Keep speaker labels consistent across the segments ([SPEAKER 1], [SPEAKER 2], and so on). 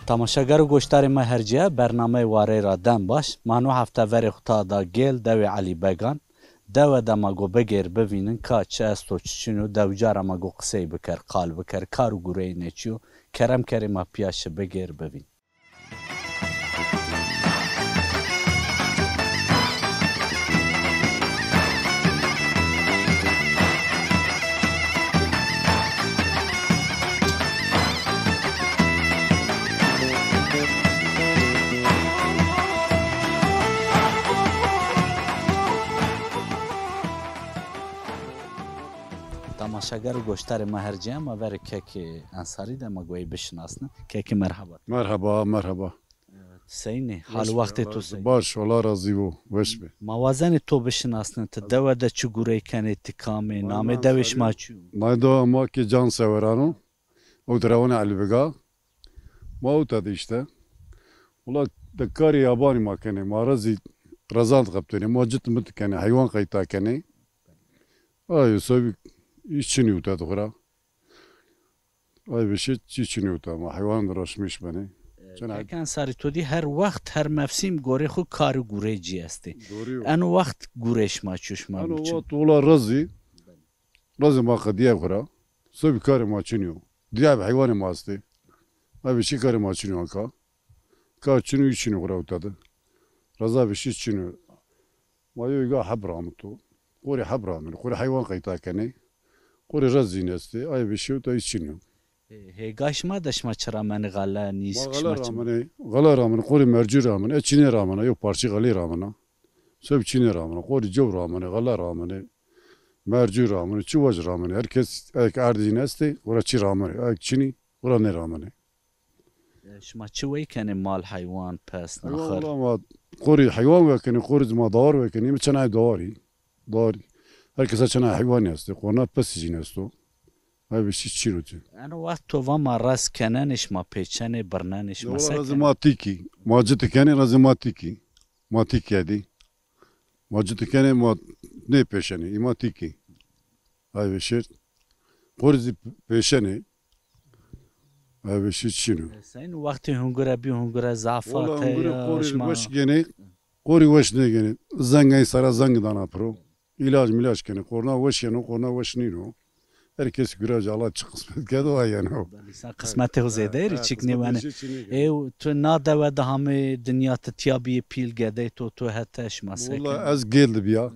[SPEAKER 1] تماشاگر و گوشتار ما هرجیه برنامه واره را دم باش مانو هفته وری خطا دا گیل دوی علی بگان دو دماغو بگیر ببینن که چه است و چچینو دو جارا مگو قصه بکر قال بکر کارو گوره نچیو کرم کریم پیاش بگیر ببین تماشاگر و گوشتار ما هرجیه ما وری که انصاری ده مگوی بشناسن که مرحبا
[SPEAKER 2] مرحبا
[SPEAKER 1] سینی حال وقت تو سینی
[SPEAKER 2] باش والله راضی بو وش به
[SPEAKER 1] موازن تو بشناسن تا دو ده چو گوره کنه تکامه نامه دوش ما چو
[SPEAKER 2] نایدو ما که جان سورانو او درونه علی بگا ما او تاد işte والله دکاری یابانی ما کنه ما رزاند قبطونه ما جت مت کنه حیوان قیتا کنه ay sobi içini utadı kura ay bir şey içini utama hayvan raşmış beni
[SPEAKER 1] کن سری تو دی هر وقت هر مفسیم گوره خو کار گوره جی استی انو وقت گورش ما چوش ما
[SPEAKER 2] انو وقت ولا رزي ما خديه خورا سوي كاري ما چنيو دياب حيوان ما استي ما بشي كاري ما چنيو كا چنيو چنيو خورا وتاده رزا بشي چنيو ما يوغا حبرامتو قوري حبرامن قوري حيوان قيتا كني قوري رزي نستي اي بشي وتا چنيو
[SPEAKER 1] هيگاش ما دش ما چرا من غلا نیست
[SPEAKER 2] غلا رامن قوري مرجي رامن چني رامن يو پارچي غلي رامن سوي چني رامن قوري جو رامن غلا رامن مرجو رامنه چی وجه رامنه herkes اردی نسته ورا چی رامنه چینی ورا نه رامنه
[SPEAKER 1] شما چی وی کنه مال حیوان پس نخر
[SPEAKER 2] والله ما قوری حیوان وکنه قوری ما دار وکنه میچنه داری herkes چنه حیوانی است قونا پس جین استو های بشی چی رو چی
[SPEAKER 1] انا وقت تو و ما راس کننش ما پیچنه برننش
[SPEAKER 2] مسکن رزماتیکی ماجت کنه رزماتیکی ماتیکی دی ماجت کنه ما ne peşeni imatiki ay beşer qorzi peşeni ay beşer çinu
[SPEAKER 1] sen vakti hungura bir hungura zafat
[SPEAKER 2] qori baş gene qori baş ne gene zangay sara zangdan apro ilaç gene korna baş yani korna baş nino herkes gürac Allah kısmet gedo yani
[SPEAKER 1] sen kısmeti huzeder çıkni bana tu nada ve daha mı dünya tiyabi pil gede to hattaş masek
[SPEAKER 2] vallahi az geldi ya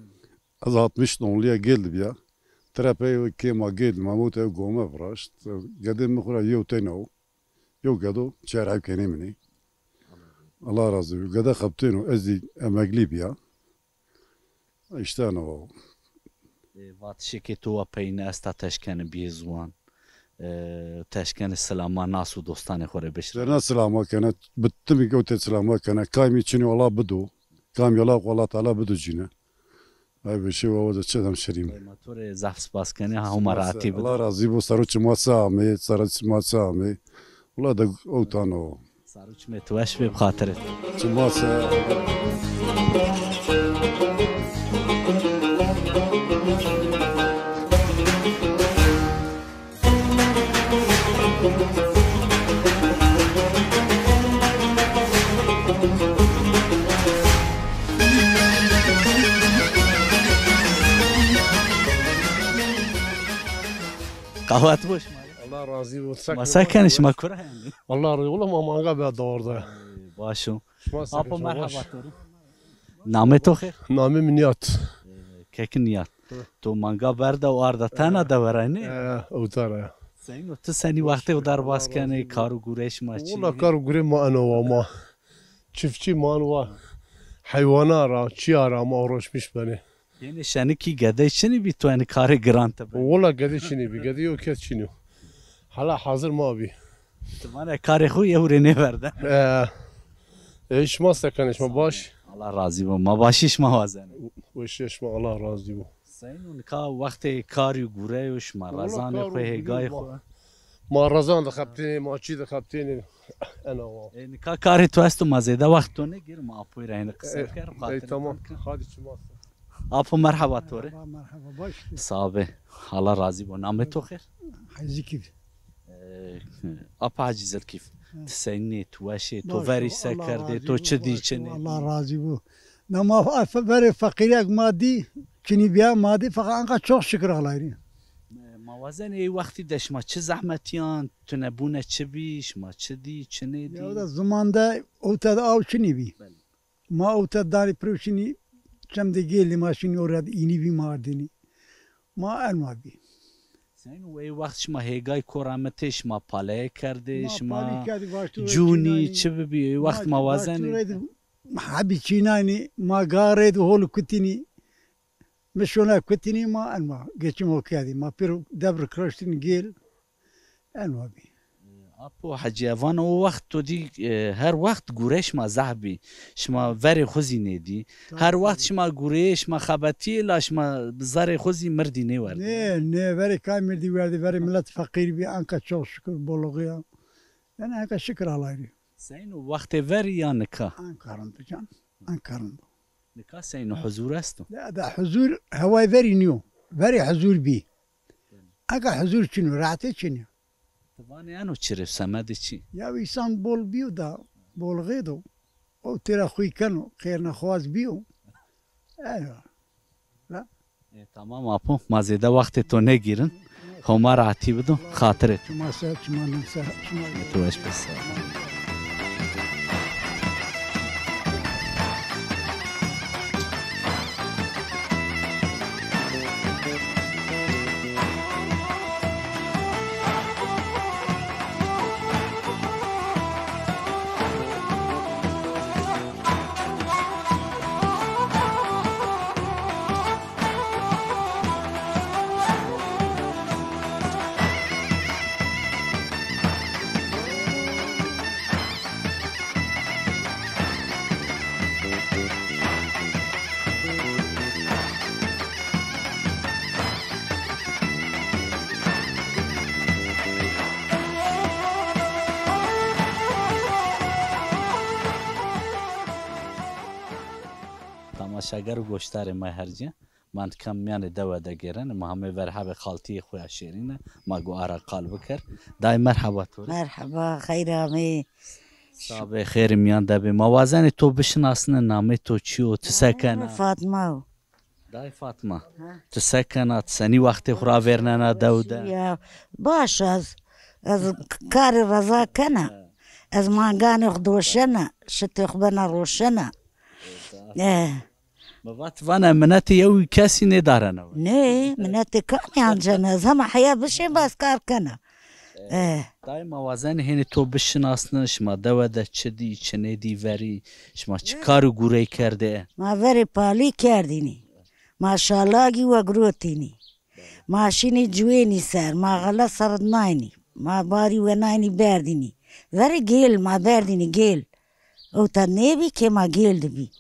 [SPEAKER 2] az 60 nolya geldi ya trapey kema geldi mamut ev gome vraşt gedim mi khura yew teno yew gedo çerhay kenemini Allah razı olsun gada kapteno ezdi emekli ya işte o
[SPEAKER 1] وات شکی تو پین است تشکن بیزوان تشکن سلاما ناسو دوستان خوره بشر
[SPEAKER 2] نه سلاما کنه بتمی گوت سلاما کنه کامی چنی والله بدو کام یلا والله تعالی بدو جینه ay bir şey oldu çadam şerim
[SPEAKER 1] motor zafs bas کنه هم مراتب
[SPEAKER 2] Allah razı olsun saruç masame saruç masame ولا da otano
[SPEAKER 1] saruç metwaş be خاطر
[SPEAKER 2] çmasa
[SPEAKER 1] قهوت boş
[SPEAKER 3] Allah razı olsun.
[SPEAKER 1] Masakenş makura yani.
[SPEAKER 3] Allah razı olsun ama manga be doğruda.
[SPEAKER 1] Başım. Apo merhaba tori. Name to khair.
[SPEAKER 3] Namim Niyat.
[SPEAKER 1] Kek Niyat. To manga berda و arda tana da varani.
[SPEAKER 3] Utara.
[SPEAKER 1] Sen o seni vakti o dar bas kane karu gureş maçı.
[SPEAKER 3] Valla karu gure ma ana ve ma. Çiftçi man ve hayvanara, çiara ma uğraşmış beni.
[SPEAKER 1] Yani şeni ki gede içini bir to yani kare granta.
[SPEAKER 3] Valla gede çini bir gede yok kes çini. Hala hazır mı abi?
[SPEAKER 1] Tamam kare khu yevre ne verdi?
[SPEAKER 3] İşma sakın işma baş.
[SPEAKER 1] Allah razı olsun. Ma başiş mavazene.
[SPEAKER 3] İşma Allah razı olsun.
[SPEAKER 1] Sen onun ka vakti kari gureş ma razane khu hegay khu.
[SPEAKER 3] Ma razan da kapteni, ma çi da kapteni. Ana o.
[SPEAKER 1] Yani ka kari to astu mazeda vakti ne gir ma apoy rehne kısa kar
[SPEAKER 3] خاطر. Tamam. Hadi çima.
[SPEAKER 1] Apo merhaba tori.
[SPEAKER 4] Merhaba baş.
[SPEAKER 1] Sabe. Allah razı olsun. Name to khair.
[SPEAKER 4] Hazi kif.
[SPEAKER 1] Apa hacizel kif. Seni tu eşi tu
[SPEAKER 3] Baş
[SPEAKER 1] veri
[SPEAKER 3] ol,
[SPEAKER 1] se
[SPEAKER 3] Allah
[SPEAKER 1] kerde
[SPEAKER 3] razı
[SPEAKER 1] tu
[SPEAKER 3] bu,
[SPEAKER 1] çi di
[SPEAKER 3] baş ol,
[SPEAKER 1] çini.
[SPEAKER 3] Allah razı bu. Ama veri fakiriyek maddi çini biya maddi fakat anka çok şükür alayım.
[SPEAKER 1] Mavazen ey vakti deşma çi zahmetiyan tu nebune çi biş ma çi di çini
[SPEAKER 3] Ya
[SPEAKER 1] di.
[SPEAKER 3] da zamanda otada av çini bi.
[SPEAKER 1] Bəli.
[SPEAKER 3] Ma otada dari proşini çemde geldi maşini orada ini bi mardini. Ma elma bi.
[SPEAKER 1] Sen o ey vakt şma hegay koramete şma paleye kerde
[SPEAKER 3] Ma
[SPEAKER 1] şma
[SPEAKER 3] pali kadi baştu.
[SPEAKER 1] juni çi bi ey vakt mavazen
[SPEAKER 3] Habi çinani ma gared hol kutini. Meşona kutini ma elma. Geçim o kadi ma pir devr kırıştın gel. Elma bi.
[SPEAKER 1] Apo hacıvan o vakt tu di her vakt gureş ma zahbi şma veri xuzi nedi her vakt şma gureş ma xabati la şma zari xuzi merdi ne var.
[SPEAKER 3] Ne veri kamil di verdi veri millet fakir bi anka çok şükür boluğuya. Yani anka şükür alayım.
[SPEAKER 1] Sen o vakti veri ya nika.
[SPEAKER 3] Ankara'nda can. Ankara'nda.
[SPEAKER 1] Nika sen o huzur astu.
[SPEAKER 3] لا ده حضور هواي very new very حضور بي أكا حضور شنو راحتي شنو
[SPEAKER 1] Tabani ano çirif semedi çi.
[SPEAKER 3] يا إنسان بول بيو دا بول غيدو أو ترى خوي كانوا خيرنا خواز بيو أيوه
[SPEAKER 1] Tamam apo mazede vakti to ne girin. Homa rahatı bidu hatır et.
[SPEAKER 3] شما سات شما ننسى شما
[SPEAKER 1] Tu eş bes. Tamaşager goştarı maherci. Man kam yani devede geren Muhammed verhabe khalti خویا شیرینه ما گو ara qalbi ker. Day merhaba tu.
[SPEAKER 4] مرحبا خير عمي
[SPEAKER 1] Sabe khairim yan dabe mawazani to bişnasne name to çiyo tsekana.
[SPEAKER 4] فاطمة
[SPEAKER 1] Day Fatma. Tsekana seni vakti khura vernana davda.
[SPEAKER 4] يا باش از كاري رزا كنا از مانغاني خدوشنا شتي خبنا روشنا
[SPEAKER 1] Babat vana menati yew kesi ne darana.
[SPEAKER 4] ني مناتي كاني عن جناز هم حياة بشي بس كار كنا
[SPEAKER 1] Day mawazani heni to bişnasne şma davda çedi çene di veri şma çıkarı gurey kerde.
[SPEAKER 4] ما فري بالي كارديني ما شالاقي وقروتيني ماشيني جويني سار ما غلا سردنايني ما باري ونايني بارديني فري جيل ما بارديني جيل او تنبي كما جيل دبي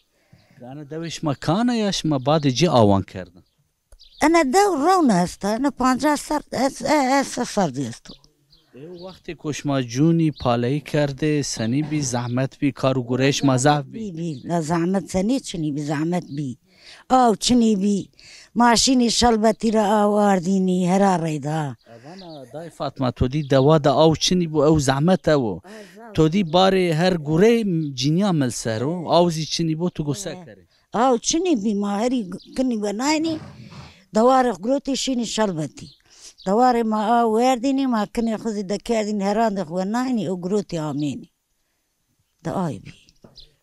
[SPEAKER 1] Yani deviş makana ya şma badeci avan kerdin.
[SPEAKER 4] انا دور رونا استا انا پانجا سر سر دیستو
[SPEAKER 1] O vakti koşma cuni paleyi kerde seni bir zahmet bir karu gureş mazah bir.
[SPEAKER 4] بي بي لا زعمت سنيت شني بزعمت بي او شني بي ماشيني شلبتي را وارديني هرا ريدا
[SPEAKER 1] Bana day Fatma todi deva da av çini bu ev zahmet ev. Todi bari her gure cinya melsero avzi çini bu tu gusa kare.
[SPEAKER 4] او شني بي ما هري كني بنايني دوار قروتي شيني شلبتي دوار ما او وارديني ما كني خذي دكاردين هران دخونايني او قروتي اميني دا اي بي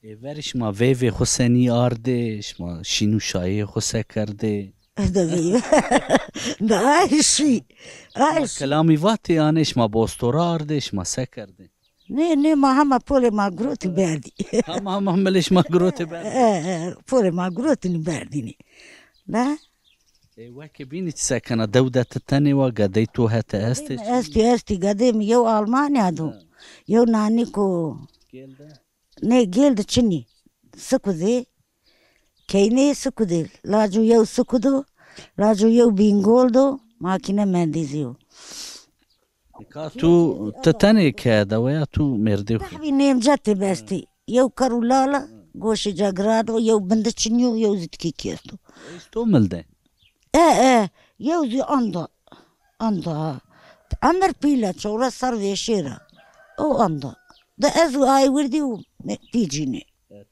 [SPEAKER 1] Veriş ma ve Hüseyni arde şma şinu şahi Hüse kerde.
[SPEAKER 4] دا بي دا اي شي اي شي
[SPEAKER 1] Kelami vati yani şma bostora arde şma se kerde.
[SPEAKER 4] ني ما هم بولي ما قروتي باردي
[SPEAKER 1] Ama meliş ma grote ben.
[SPEAKER 4] بولي ما قروتي بارديني لا
[SPEAKER 1] Vaki bini sekana devdet tani wa gadey tu hata este.
[SPEAKER 4] استي قديم يو المانيا دو يو نانيكو ني جيلد تشني سكودي كيني سكودي لاجو يو سكودو لاجو يو بينغولدو ماكينة منديزيو
[SPEAKER 1] Ka tu tani kada veya tu merde.
[SPEAKER 4] تحبي نيم جاتي بستي يو كارولالا غوشي جاغرادو يو بندتشنيو يو زيتكي كيستو
[SPEAKER 1] Tu milde.
[SPEAKER 4] يو زي اندا عمر بيلا تشورا صار في شيرا او اندا ده از و آی وردی و تیجینه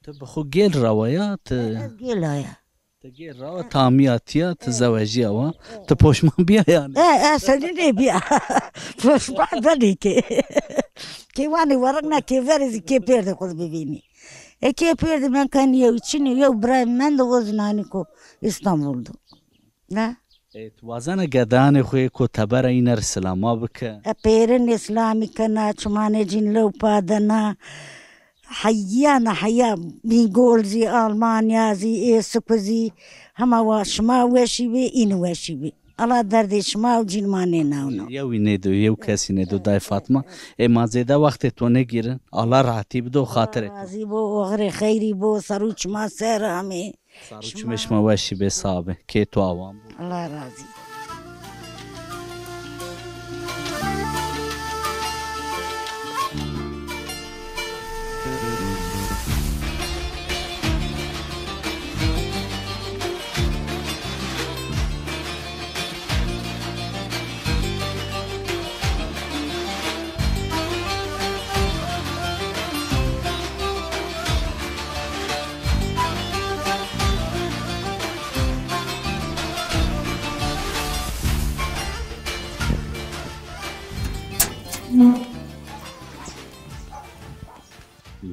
[SPEAKER 1] تو بخو گیل رویا
[SPEAKER 4] از گیل آیا
[SPEAKER 1] تگیل روا تامیاتیا تزوجی اوا تو پشمان بیا یعنی
[SPEAKER 4] اصلا نه بیا پس بعد بلی که وانی ورق نه که ورزی که پرده خود ببینی که پرده من کنی یا چینی یا برای من دو وزنانی کو استانبول دو نه
[SPEAKER 1] وازن گدان خوی کو تبر اینر سلاما بکه
[SPEAKER 4] پیرن اسلامی کنا چمانه جین لو پادنا حیانا حیا میگول زی آلمانیا زی ایسکوزی همه واشما وشی بی این وشی بی الله درد شما و جین مانه ناونو
[SPEAKER 1] یو نیدو یو کسی نیدو دای فاطمه ما زیده وقت تو نگیرن الله راحتی بدو خاطر
[SPEAKER 4] راضی بو اغر خیری بو سروچ ما سر همه
[SPEAKER 1] ساروچ مشما وشی به صابه که تو عوام بود
[SPEAKER 4] الله راضی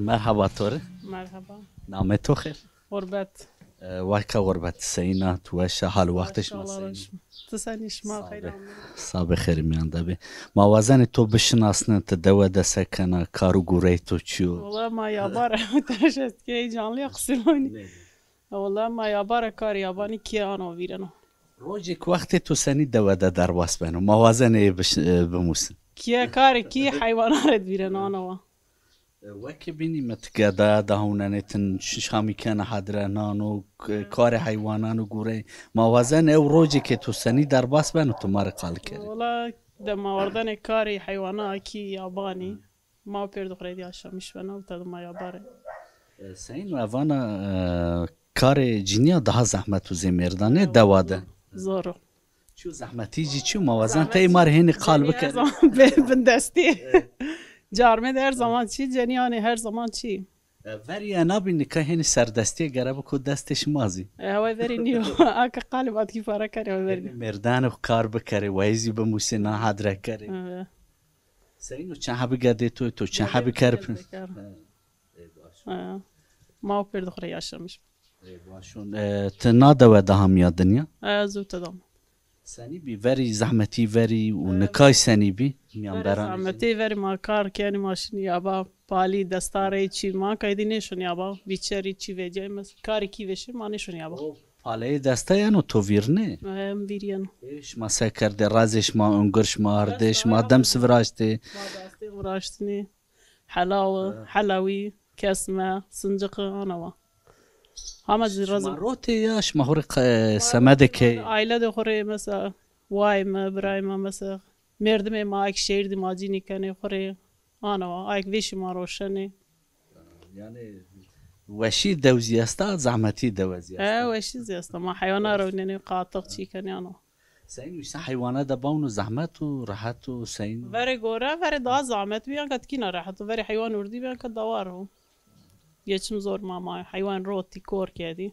[SPEAKER 1] مرحبا توره
[SPEAKER 5] مرحبا
[SPEAKER 1] نامه تو خیر
[SPEAKER 5] غربت
[SPEAKER 1] وکا غربت سینا توش حال وقتش
[SPEAKER 5] ماشاءالله
[SPEAKER 1] مسینا
[SPEAKER 5] تسانیش ما خیر
[SPEAKER 1] صابه خیر میانده بی ما وزن تو بشناسنه تا دو دسته کنه کارو گوره تو چیو
[SPEAKER 5] والله ما یاباره ترشت که جانلی قصیلانی والله ما یاباره کار یابانی که آنو ویرنو
[SPEAKER 1] روزی که وقت تو سنی دو ده در واس بینو ما وزن بموسن
[SPEAKER 5] که کاری که حیوانات ویرنو آنو
[SPEAKER 1] وکی بینی متگده دهونه تن شامی کنه حدره نانو کار حیوانانو گوره ما وزن او روزی که تو سنی در باس بینو تو ماره قال کردی
[SPEAKER 5] والله دم آوردن کاری حیوانات کی یابانی ما پیر دخوری دیاشا میشونم تا ما یاباره
[SPEAKER 1] سین و اوانا کار جنیا ده زحمت و زمیردانه دواده
[SPEAKER 5] زورو
[SPEAKER 1] چو زحمتی جی چو ما وزن تا ماره هینی قال بکردی
[SPEAKER 5] بندستی جارمه در زمان چی جنیانه هر زمان چی
[SPEAKER 1] وری انا بینی که هینی سردستی گره بکو دستش مازی
[SPEAKER 5] هوای وری نیو آکا قالبات کی فارا کاری هوای وری
[SPEAKER 1] مردان کار بکره وایزی به موسینا حدره کره سینو چه حبی گده تو چه حبی کرب
[SPEAKER 5] ما پیر دخوری یاشا میشم
[SPEAKER 1] باشون تنا دو ده هم یاد دنیا
[SPEAKER 5] زود تدام
[SPEAKER 1] سنی بی وری زحمتی وری و نکای سنی بی میان بران
[SPEAKER 5] زحمتی وری ما کار کنی ماشین یابا پالی دستاره چی ما کایدی نشون یابا بیچاری چی وجه مس کاری کی وشه ما نشون یابا
[SPEAKER 1] پاله دسته یانو تو ویرنه
[SPEAKER 5] هم ویریان
[SPEAKER 1] ایش ما سکرده رازش ما انگرش ما اردش ما دم سفراشته
[SPEAKER 5] ما دسته مراشتنی حلاوی کسمه سنجق آنوا همه زیرازم
[SPEAKER 1] روتی یاش مهور سمده که
[SPEAKER 5] عائله دخوره مثلا وای ما برای ما مثلا مردم ما ایک شهر ماجی نکنه خوره آنوا ایک ویش ما روشنه
[SPEAKER 1] یعنی وشی دوزی است زحمتی دوزی است
[SPEAKER 5] وشی زیست ما حیوانات رو ننی قاطق چی کنی آنو
[SPEAKER 1] سین وش حیوانات دباون زحمت و راحت و سین
[SPEAKER 5] وری گوره وری دا زحمت بیان کد کی نراحت وری حیوان وردی بیان کد دوارو یچم زور ما حیوان روتی کور کردی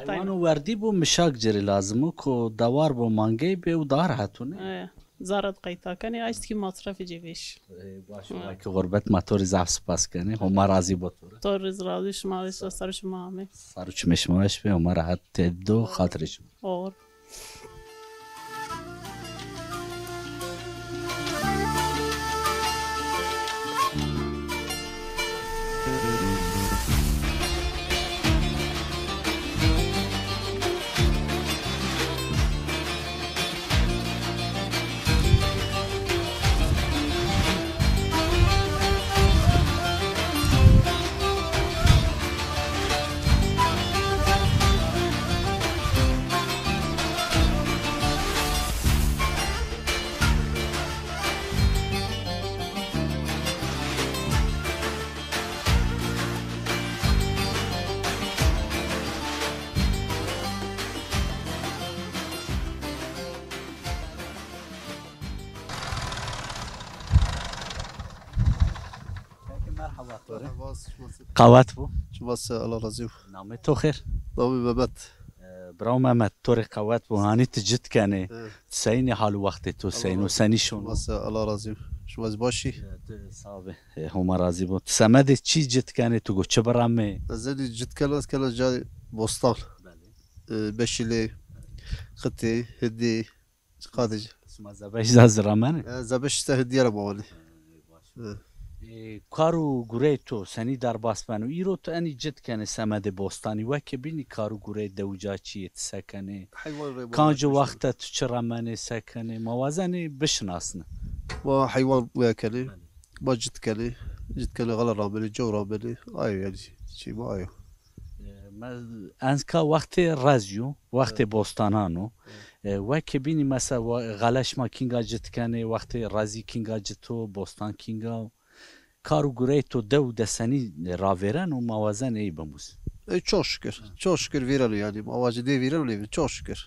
[SPEAKER 1] حیوان وردی بو مشاک جری لازمو کو دوار بو مانگی به و دار هاتونه
[SPEAKER 5] زارد قیتا کنی ایست کی مصرف جیویش
[SPEAKER 1] باشه که غربت ما تو رزاف سپاس کنی هم راضی بطوره
[SPEAKER 5] تو رزاضی شما سر شما همه
[SPEAKER 1] سرچ مشماش به هم راحت دو خاطرش
[SPEAKER 5] اور
[SPEAKER 1] قوت بو
[SPEAKER 6] شماس الله رازي
[SPEAKER 1] نامه تو خیر
[SPEAKER 6] نامي ممت
[SPEAKER 1] براو محمد طور قوت بو هانی تجد کنه سینی حال وقت تو سینو سنی شونو
[SPEAKER 6] شماس الله رازي شماس باشي
[SPEAKER 1] صابه هما راضی بود سمد چی جد کنه تو گو چه برامه
[SPEAKER 6] زني جد كلا جاي بوسطان بشيلي ختي هدي قادج
[SPEAKER 1] اسما زبش زرمانه
[SPEAKER 6] زبش تهدي على موالي
[SPEAKER 1] کارو گوره تو سنی در باسپنو ایرو تو انی جد کنه سمد بوستانی وکه بینی کارو گوره دوجا چیه سکنه کانجو وقت تو چرا منه سکنه موازنه بشناسنه
[SPEAKER 6] ما حيوان وياكلي ما جد كلي غلا رابلي جو رابلي ايوه يعني شي ما ايوه
[SPEAKER 1] انسکا وقت رازیو وقت بوستانانو وکه بینی مثلا غلش ما کینگا جد کنه وقت رازی کینگا جتو بوستان کینگا کارو گوره تو دو دسنی راورن و موازن ای بموز
[SPEAKER 6] çok şükür viralı yani avacı diye viralı çok şükür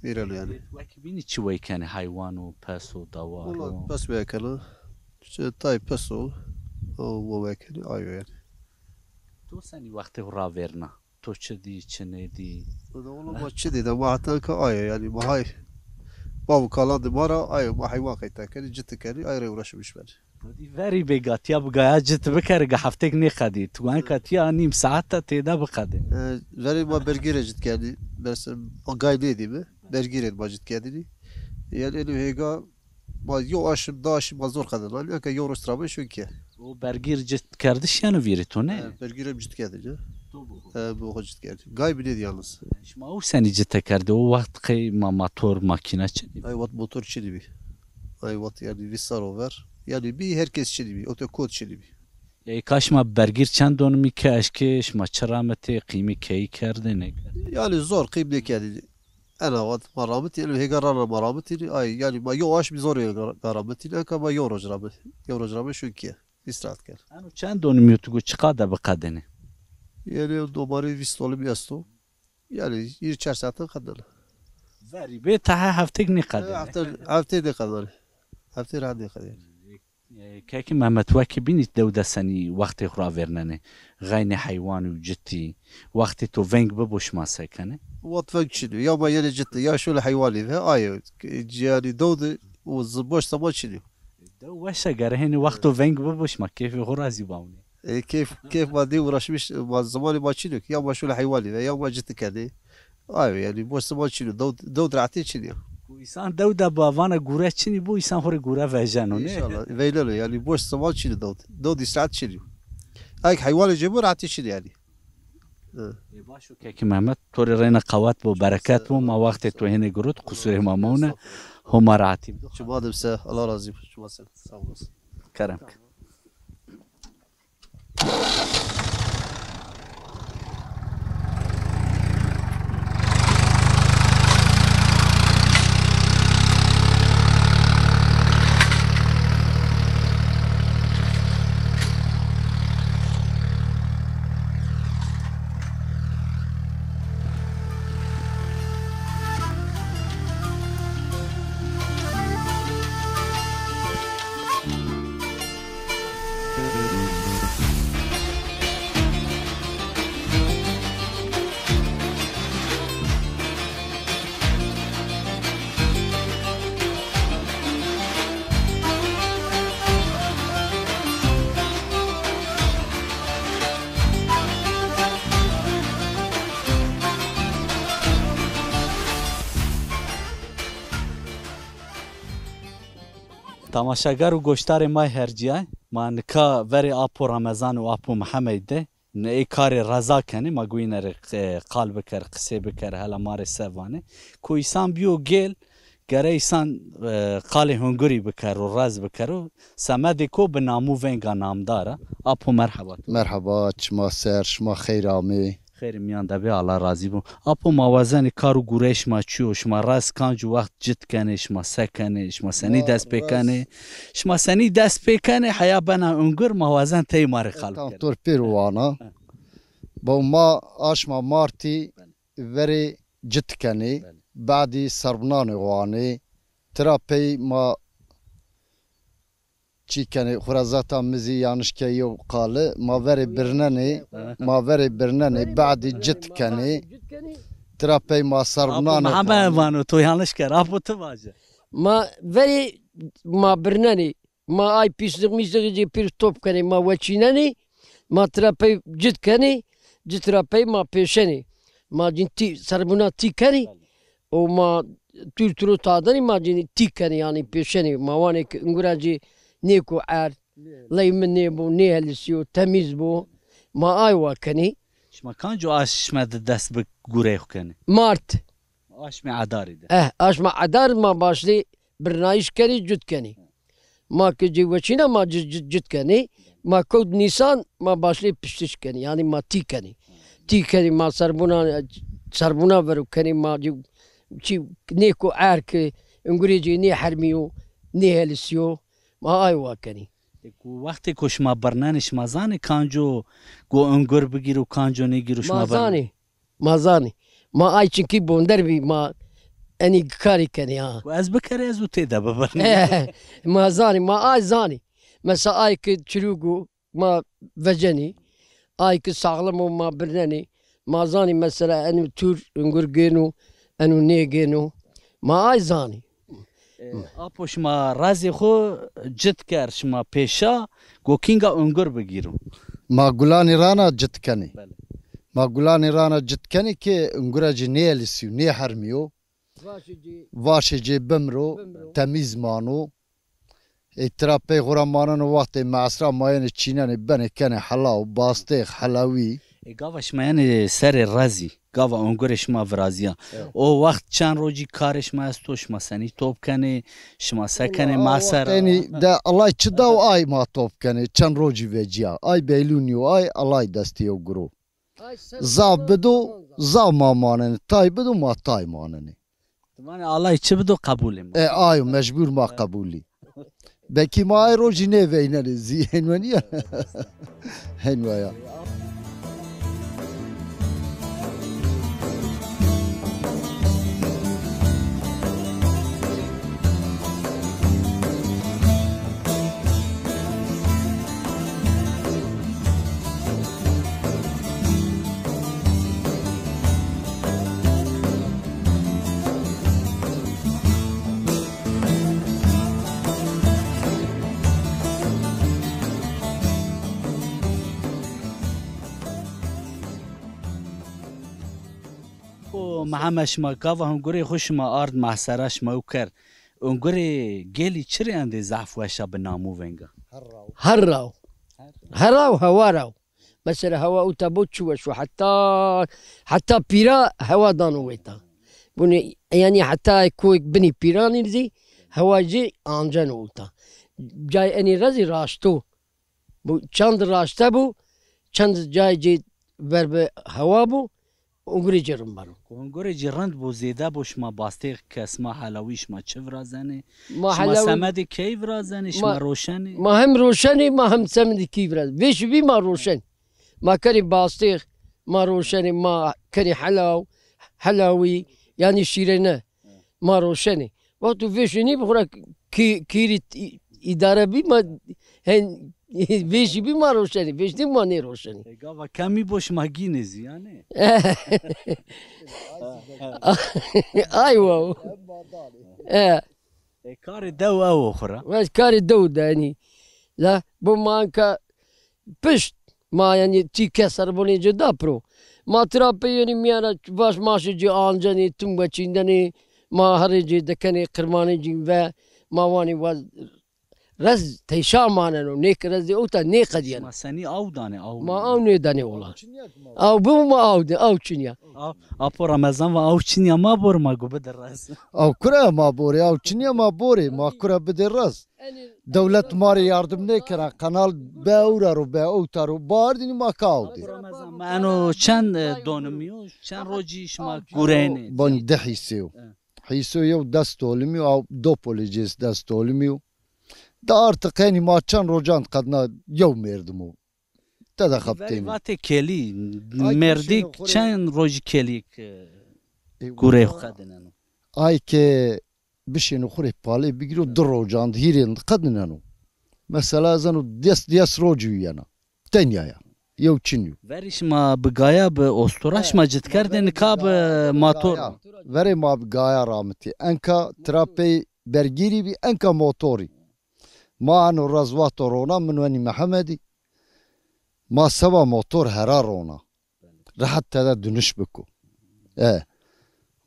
[SPEAKER 6] viralı yani
[SPEAKER 1] وکی بینی چی وی کنه حیوان و پس و دوار
[SPEAKER 6] والله بس وياكلي تاي بس و وياكلي ايوه يعني
[SPEAKER 1] تو سنی وقت راورنا تو چه دی چه ندی
[SPEAKER 6] والله ما تشدي ده ما حتى ايوه يعني ما هاي بابو كالان دمارا ايوه ما حيوان قيتا كان جت كان ايوه ورش مش بل
[SPEAKER 1] دی وری بگات یا بگایا جت بکرگه هفته نخدی تو انکت یا نیم ساعت تیدا بخدی
[SPEAKER 6] ولی ما برگیره جت کردی بس قايد دي mi برگیره ما جت کردی yani elim hega ما يو اشم داش ما زور قدر لك يورو استرابي شو كي
[SPEAKER 1] o bergir cit kardeş yanı veri to ne
[SPEAKER 6] برگیره جت کردی bu جت کردی قاي بني yalnız
[SPEAKER 1] شما او seni cite kardı o vakit ki motor makine çedi
[SPEAKER 6] ay vat motor çeli bi ay vat yani visaro ver yani bir herkes çeli bi otokod çeli bi
[SPEAKER 1] ya kaşma bergir çend onu mi ki aşke şma çaramete kıymi keyi kardı ne
[SPEAKER 6] yani zor kıyımlı kedi انا وقت مرامتي اللي هي قرار مرامتي اي يعني ما يواش بزور قرامتي لك ما يورو جرامي شو كي استرات كان
[SPEAKER 1] انا çend onu mi tu çıkada bıkadene
[SPEAKER 6] yani domarı vistolu biasto yani 24 saat kadar
[SPEAKER 1] veri be ta hafte ne kadar
[SPEAKER 6] hafte de kadar hafte rahat de kadar
[SPEAKER 1] كاكي ما تواكي بيني دودة سني وقت خرا فرناني غيني حيوان وجتي وقت تو فينك ببوش ما سكنه
[SPEAKER 6] وات فينك شنو يا ما يلي جت يا شو الحيواني ها ايو يعني دودة والزبوش طبعا شنو
[SPEAKER 1] دو وشا قرهني وقتو فينك ببوش ما كيف غرازي باوني
[SPEAKER 6] كيف ما دي ورشمش ما زماني ما شنو يا ما شو الحيواني يا ما جت كده ايو يعني بوش زمان شنو دود رعتي شنو
[SPEAKER 1] İnsan devde bavana gure çini bu insan hore gure vejano ne?
[SPEAKER 6] İnşallah. Veylelo yani boş zaman çini davut. Davut istirahat çini. Ay hayvanı cebur atı çini yani.
[SPEAKER 1] Başo ki Mehmet tori reyna qavat bu bereket bu ma vakti tu hene gurut kusure mamuna homarati.
[SPEAKER 6] Şuma demse Allah razı olsun. Şuma sen sağ olasın.
[SPEAKER 1] Kerem. تماشاگر و گوشتار مای هرجیه ما نکا وری آپو رمضان و آپو محمد ده نه کار رضا کنه ما گوی نر قال بکر قصه بکر هلا مار سوانه کو انسان بیو گل گره انسان قال هنگری بکر و راز بکر و سمد کو به نامو ونگا نامداره آپو
[SPEAKER 7] مرحبا شما سر شما خیرامی
[SPEAKER 1] خیر میان دبی الله راضی بو اپو موازن کارو گورش ما چیو شما راس کانج وقت جت کنه شما سکنه شما سنی دست بکنه شما سنی دست بکنه حیا بنا اونگر موازن تی مار خلق
[SPEAKER 7] دکتر پیروانا با ما آشما مارتی وری جت کنه بعدی سربنان وانی تراپی ما چیکنی خرازات مزی یانش که یو قاله ما وری برننی بعد جت کنی تراپی ما سربنان
[SPEAKER 1] همه وانو تو yanlış kere apo tu vaje.
[SPEAKER 8] ما ولی ما برننی ما آی پیشتق میشتقی پیر توپ کنی ما وچیننی ما تراپی جت کنی جت تراپی ما پیشنی ما جن تی سربنا تی کنی و ما تورو تادنی ما جن تی کنی یعنی پیشنی ما وانی که انگراجی نیکو عار لی من نیبو نیهلسیو تمیز بو ما آی واکنی
[SPEAKER 1] Şma kanco aşma de dest bi gure xukeni.
[SPEAKER 8] مارت
[SPEAKER 1] Aşma adari de.
[SPEAKER 8] اشما عدار ما باشلی برنایش کنی جد کنی ما که جی وچینا ما جد کنی ما کود نیسان ما باشلی پشتش کنی یعنی ما تی کنی ما سربونا ورو کنی ما جی چی نیکو عار که انگوری جی نی حرمیو نی هلسیو ما آیوا کنی
[SPEAKER 1] وقتی که شما برننش مزانی kanco go öngör bigiru kanco ne giru şma
[SPEAKER 8] مازانی ما آی چنکی بوندر بی ما انی کاری کنی ها
[SPEAKER 1] Ez bikere ez te de beberni.
[SPEAKER 8] ما زاني ما آي زاني مثلا آي كتشروقو ما فجني آي كساغلمو ما برنني ما زاني مثلا أنو تور انقر جينو أنو ني جينو ما آي زاني
[SPEAKER 1] Apo şma razı xo cid ker şma peşa go kinga öngör bigiru.
[SPEAKER 7] ما گلانی رانا جت کنی ما گلانی رانا جت کنی که انگراجی نیلیسیو نی حرمیو واشه جی بمرو تمیز مانو اتراپی غرامانان وقت معصرا ماین چینان بنه کنه حلاو باستیخ حلاوی
[SPEAKER 1] Gava şma yani seri razı. Gava öngör şma vrazya. O vakt çan roji kar şma esto şma seni top kani şma sekani masara.
[SPEAKER 7] yani de alay çıdav ay ma top kene çan roji veciya ay beyluniyo ay alay destiyo guru zav bedu zav mamaneni tay bedu ma tay maneni
[SPEAKER 1] Yani Allah içi bido kabulim.
[SPEAKER 7] ay mecbur ma kabuli belki ma ay roji ne veyneni zihenweni ya henwa ya
[SPEAKER 1] محمد شما گاوا هنگوری خوش ما آرد محسرش ما وکر هنگوری گلی چری انده ضعف وشا بنامو ونگا
[SPEAKER 8] هراو هواراو مثلا هوا اوتابوتشو وشو حتى بيرا هوا دانو ويتا بني يعني حتى كويك بني بيراني زي هوا جي انجن اوتا جاي اني رزي راشتو بو چند راشته بو چند جاي جي ورب هوا بو اونگری جرم برو
[SPEAKER 1] هنگوری جرند بو زیده بو شما باستیق کسما حلاوی شما چه ورازنه
[SPEAKER 8] ما
[SPEAKER 1] شما سمدی کی ورازنه شما روشنی
[SPEAKER 8] ما هم روشنی ما هم سمدی کی ورز ویش بی ما روشن ما کری باستیق ما روشنی ما کری حلاوی yani şirene ma roşeni vaktu veşini bura kiri idare bi ma hen veşi bi ma roşeni veşni ma ne roşeni
[SPEAKER 1] gava kami boş maginiz yani
[SPEAKER 8] aywa
[SPEAKER 1] kari dev ev okhra
[SPEAKER 8] ve kari dev yani la bu manka pişt ma yani ti keser bunu ceda pro ما ترابي يعني ميانا باش ماشي جي آنجاني تم بچيندني ما هرجي دكني قرماني جي و ما واني واز رز تيشا ماننو نيك رزي اوتا نيك ديان
[SPEAKER 1] ما سني او داني او
[SPEAKER 8] ما او ني داني والله او بو ما او دي او چينيا
[SPEAKER 1] اپو رمضان و او چينيا ما بور ما گو بدرز
[SPEAKER 7] او كره ما بوري او چينيا ما بوري ما كره بدرز devlet mari yardım ne kere kanal beuraro beutaro bardini makaudi
[SPEAKER 1] mano çen donmuyor çen roji şma gureni
[SPEAKER 7] bon dehisiyo hiso yo dest olmuyor au dopolicis dest olmuyor da artık hani maçan rojan kadına yo merdimu da da kapteni
[SPEAKER 1] vate keli merdik çen roji kelik gure kadının
[SPEAKER 7] ay ke بشين خوري بالي بيجرو درو جاند هيرين قدنا نو mesela zanu dias roju yana tenya ya yev çinyu
[SPEAKER 1] Veriş ma bigaya be ostoraş ma citkerde nikab motor.
[SPEAKER 7] vere ma gaya rahmeti enka trape bergiri bi enka motori ma anu razvat rona min veni Muhammedi ma sava motor herar rona rahat tada dönüş biko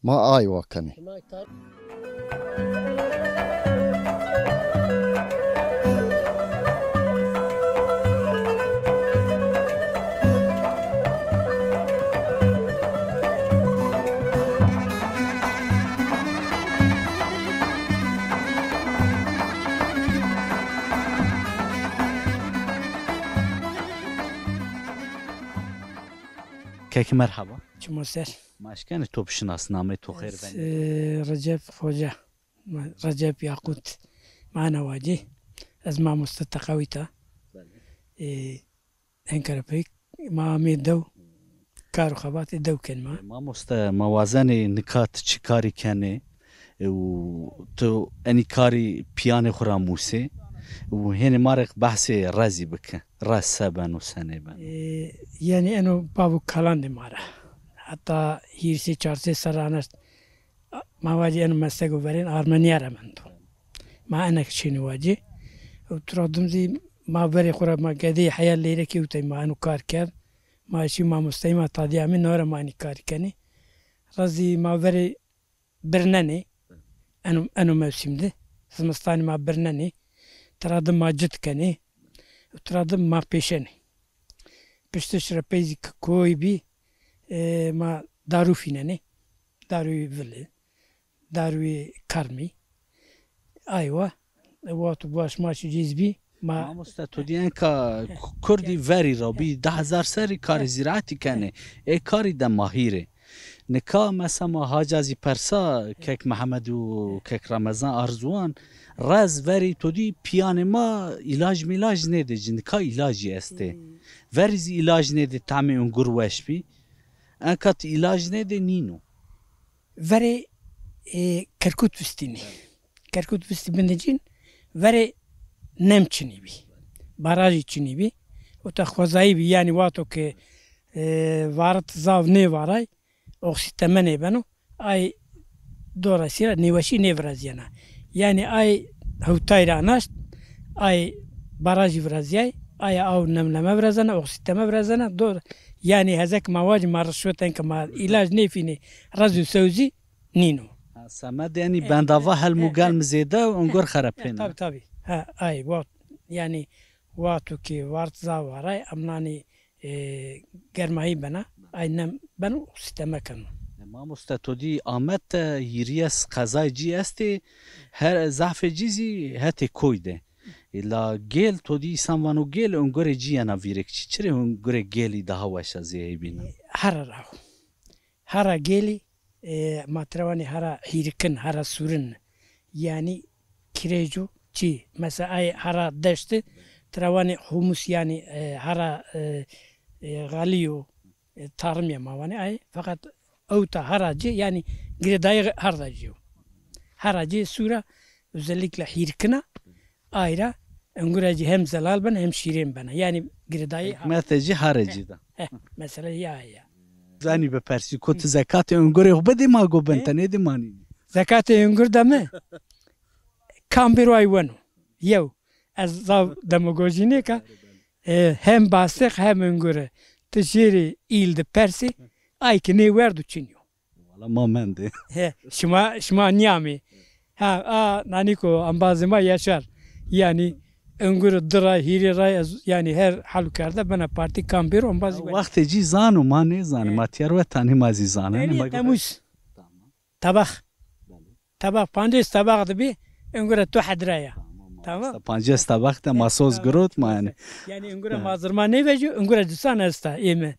[SPEAKER 7] ma ay vakani
[SPEAKER 1] Keki merhaba.
[SPEAKER 9] Çimosel.
[SPEAKER 1] Maşkeni topşinasname tohir ben.
[SPEAKER 9] Recep Hoca. Recep Yakut. Mana vaci. Azma mustataqawita. Ankara pek. Ma medav. Karu khabati dav kelma.
[SPEAKER 1] ما موازنه نکات چی کاری کنه و تو انی کاری پیانه خورا موسه و هنی مارق بحث رازی بکن راز سبن و سنه بن
[SPEAKER 9] Yani eno babu kalan mara. Hatta hirsi çarşı sarana mavaci eno meslek verin Armeniya ramendo. Ma enek çini vaci. Utradum zi ma veri khura ma gadi hayal lere ki utay ma eno kar kar. Ma şi ma mustayma tadiya min nora ma ani kar kani. Razi ma veri birnani eno mevsimde. Zimistani ma birnani. Taradım ma cid kani. Utaradım ma peşeni. Piştiş rapezi koy bi ma daru finani. Daru vili. Daru karmi. Aywa. Watu baş maçı cizbi.
[SPEAKER 1] ما مستطودین که کردی وری را بی 10,000 سری کار زراعتی کنه ای کاری ده ماهیره نکا مثلا ما حاجازی پرسا کک محمد و کک رمضان ارزوان راز وری تو دی پیان ما علاج میلاج نده نکا علاجی استه وریزی علاج نده تعمی انگر وش بی انکات علاج نده نینو
[SPEAKER 9] Veri Kerkut Vistini. Kerkut Visti bendecin veri nemçini bi. Baraj içini bi. O ta khwazai bi yani vato ke varat zav ne varay. Oksiteme ne beno. Ay dolayısıyla nevaşi nevraziyana. Yani ay hutayra naşt. Ay baraj vraziyay. Ay av nemleme vrazana. Oksiteme vrazana. Doğru. Yani hazek mavac marşveten kama ilaç nefini razü sözü nino.
[SPEAKER 1] سمد یعنی بنداوا هل موگل مزیده و انگر خرپینه
[SPEAKER 9] Tabi tabi. Ha ay vat yani vatu ki vart zawaray amnani germahi bana aynem ben sisteme kanım.
[SPEAKER 1] ما مستطودی آمد هیریس قضای جی استی هر ضعف جیزی هتی کویده ایلا گل تو دی ساموانو گل انگر جی انا ویرک چی چره انگر گلی daha وش از یه بینه
[SPEAKER 9] Hara rahu. Hara geli matravani hara hirkin hara surun yani kirecu çi mesela ay hara deşti travani humus yani hara galiyo tarım yamavani ay fakat Avta haracı yani gredayı haracı. Haracı sura özellikle hirkina ayrı enguracı hem zelal ben hem şirin bana. Yani gredayı
[SPEAKER 1] hikmeteci haracı da.
[SPEAKER 9] Mesela ya.
[SPEAKER 1] Zani be persi kot zekat engure ubedi ma gobenta ne demani.
[SPEAKER 9] Zekat engur da mı? Kambiro ayvanu. Yev az zav demagojine ka hem basık hem engure. Tejiri ilde persi ay ki ne verdu çinyo.
[SPEAKER 1] Valla momende.
[SPEAKER 9] He şma niyami. Ha naniko ambazıma yaşar. Yani enguru dıra hiri ray yani her halükarda bana parti kambir ambazı.
[SPEAKER 1] Vaxteci zanu ma ne zanu matiyar ve tani mazi zanu.
[SPEAKER 9] Ne tamus. Tabak. Tabak pandes tabak da bir enguru tu hadraya. Tamam.
[SPEAKER 1] Pances tabak da masoz grot ma yani.
[SPEAKER 9] Yani enguru mazırma ne vejo enguru disan asta eme.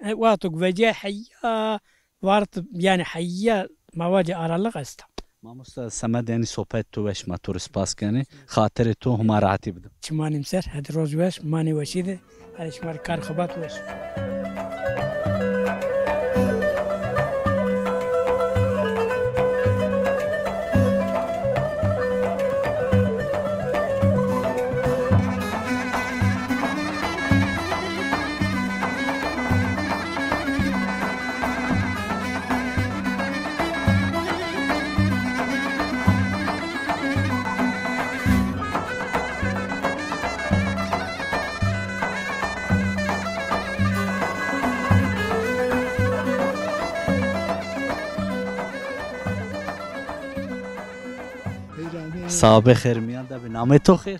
[SPEAKER 9] Vatuk veje hayya vart yani hayya mavaci aralık asta.
[SPEAKER 1] Mamusta Samed yani sohbet tu veş motor spas kani خاطر تو huma rahatı bidim.
[SPEAKER 9] Çimanim ser hadi roz veş mani veşide hadi şmar kar khabat veş.
[SPEAKER 1] صاحب خیر میان ده به نام تو خیر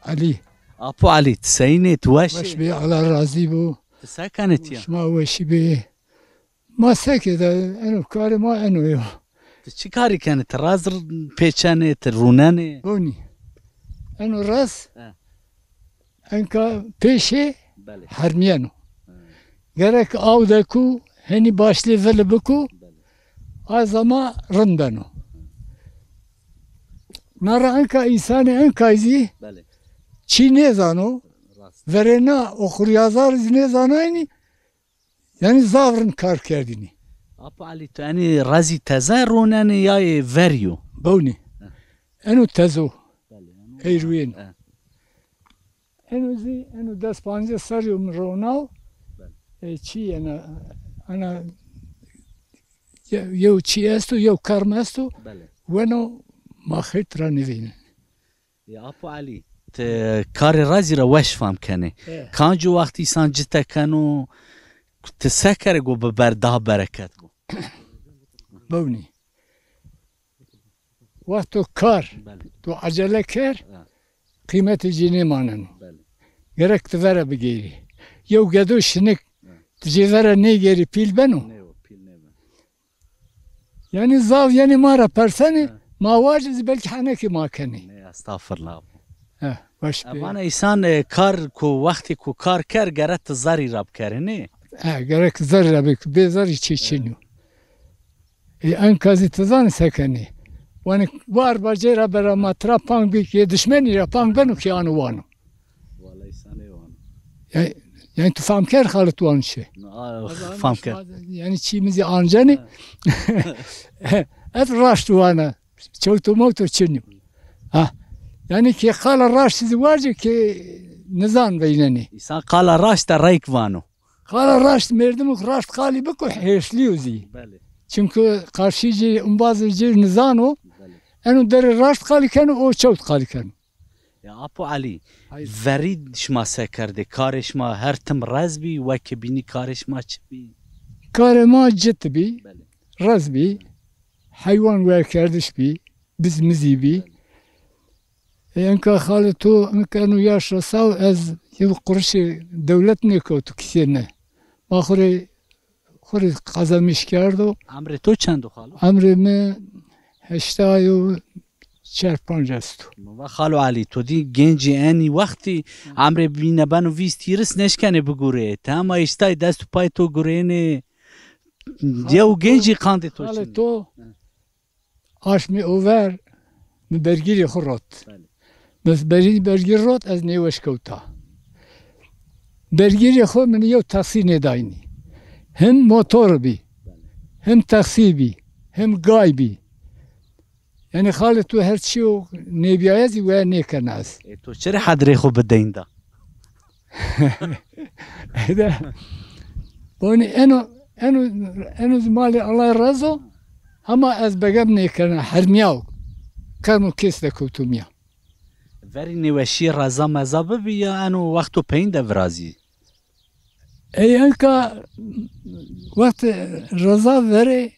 [SPEAKER 10] علی
[SPEAKER 1] اپو علی تسینه
[SPEAKER 10] وش
[SPEAKER 1] توش
[SPEAKER 10] بی الله راضی بو
[SPEAKER 1] تسکنت یا
[SPEAKER 10] شما وشی بی ما سکت انو کار ما انو یو
[SPEAKER 1] چی کاری کنه راز پیچنه روننه
[SPEAKER 10] بونی انو راس
[SPEAKER 1] اه.
[SPEAKER 10] انکا پیشه
[SPEAKER 1] بله
[SPEAKER 10] حرمیانو gerek av deku heni başlı veli buku azama rındano nara anka insanı enkayzi
[SPEAKER 1] بله
[SPEAKER 10] çi ne zano
[SPEAKER 1] راست
[SPEAKER 10] verena okur yazar ne zanayni yani zavrın kar kerdini
[SPEAKER 1] اپو علی تو یعنی رازی تزه روننه یا وریو
[SPEAKER 10] boni enu tezo
[SPEAKER 1] بله
[SPEAKER 10] eyruyen
[SPEAKER 1] اه.
[SPEAKER 10] enu despanje sarıyorum ronav çi ana eu çi esto eu karm esto
[SPEAKER 1] بله
[SPEAKER 10] bueno mahitra nevine
[SPEAKER 1] یا اپو علی کار رازی را وش فهم کنه کانجو وقتی سان جتا کنو تسکر گو به برده برکت گو
[SPEAKER 10] boni vaktu kar
[SPEAKER 1] بله
[SPEAKER 10] tu acele ker
[SPEAKER 1] اه.
[SPEAKER 10] kıymeti cini manen
[SPEAKER 1] بله
[SPEAKER 10] gerek tivere bir geri eu gedo şinik tijevere ne geri pil beno
[SPEAKER 1] نه و پیل نه
[SPEAKER 10] yani zav yani mara perseni ma vaciz belki haneki makeni
[SPEAKER 1] نه استغفر الله
[SPEAKER 10] ha baş bir
[SPEAKER 1] امان ایسان کار کو وقتی کو کار کر گرت زاری رب کرنه
[SPEAKER 10] ha gerek zarra bek bezar içiçinu enkazı tazan sekeni yani var bacera bera matra pang bir ki düşmeni ya pang beno ki anu vanu
[SPEAKER 1] والا ایسان ایوان
[SPEAKER 10] yani tu fam ker halit wan şey
[SPEAKER 1] فهم کر
[SPEAKER 10] yani çimizi ancani et raştu wana çoğu motor çinu ha yani ki khala raş zivacı ki nizam beyneni
[SPEAKER 1] ایسان قال راش تا ریک وانو
[SPEAKER 10] khala raş merdim raş khali beko heşliyozi
[SPEAKER 1] بله
[SPEAKER 10] çünkü karşıcı umbazıcı nizano enu deri raş khali kanu o çoğut khali kanu
[SPEAKER 1] یا اپو علی ورید شما سکرده کارش ما هر تم رز بی و که بینی کارش ما چی بی
[SPEAKER 10] karema ciddi bi
[SPEAKER 1] بله
[SPEAKER 10] raz bi hayvan ve kardeş bi biz mizi bi enka khali tu enkanu yaşasav ez yıl kuruşu devlet ne kotu kisine ma khuri qazamış kardo
[SPEAKER 1] امر تو چند خالو
[SPEAKER 10] amrimi heştayu çarpancastu
[SPEAKER 1] و خالو علی تو دی گنجی انی وقتی امر بینه بنو ویست تیرس نشکنه بگوره تاما اشتای دست و پای تو گوره نه دیو گنجی قانده تو
[SPEAKER 10] Hale
[SPEAKER 1] چند
[SPEAKER 10] to aş mi over mi bergiri khurot.
[SPEAKER 1] بله
[SPEAKER 10] Bes bergir rot az ne weş kota. Bergiri khu min yo taksi ne dayni. Hem motor bi. Hem taksi bi. Hem gay bi. Yani hale tu her şey ne biyazi ve ne kanaz.
[SPEAKER 1] تو چرا حدری خو بدین دا
[SPEAKER 10] Eda. Boni eno mali Allah razı ama az begam ne kana harmiyav. Kanu kes de kutumya.
[SPEAKER 1] وری نوشی رزا مزا ببی یا انو وقتو پین ده ورازی
[SPEAKER 10] Ey enka vakti rıza veri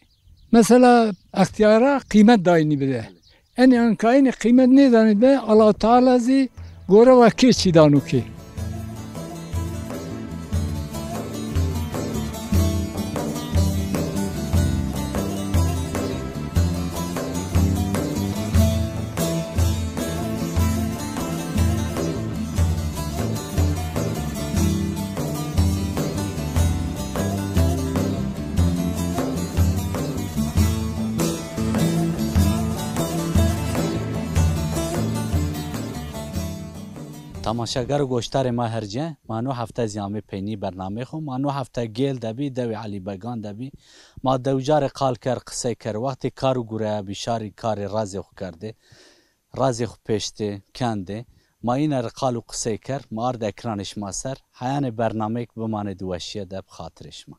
[SPEAKER 10] mesela ihtiyara kıymet dayını bile. En enkayını kıymet ne dani be Allah Teala zi gore ve keçi danu ki.
[SPEAKER 1] تماشاگر گوشتار ما هرجه مانو هفته زیامه پینی برنامه خو مانو هفته گیل دبی دوی علی بگان دبی ما دوجار قال کر قصه کر وقتی کارو گوره بیشاری کار رازی خو کرده رازی خو پیشته کنده ما این قالو قصه کر ما ارد اکرانش ما سر حیان برنامه که بمانه دوشیه دب خاطرش ما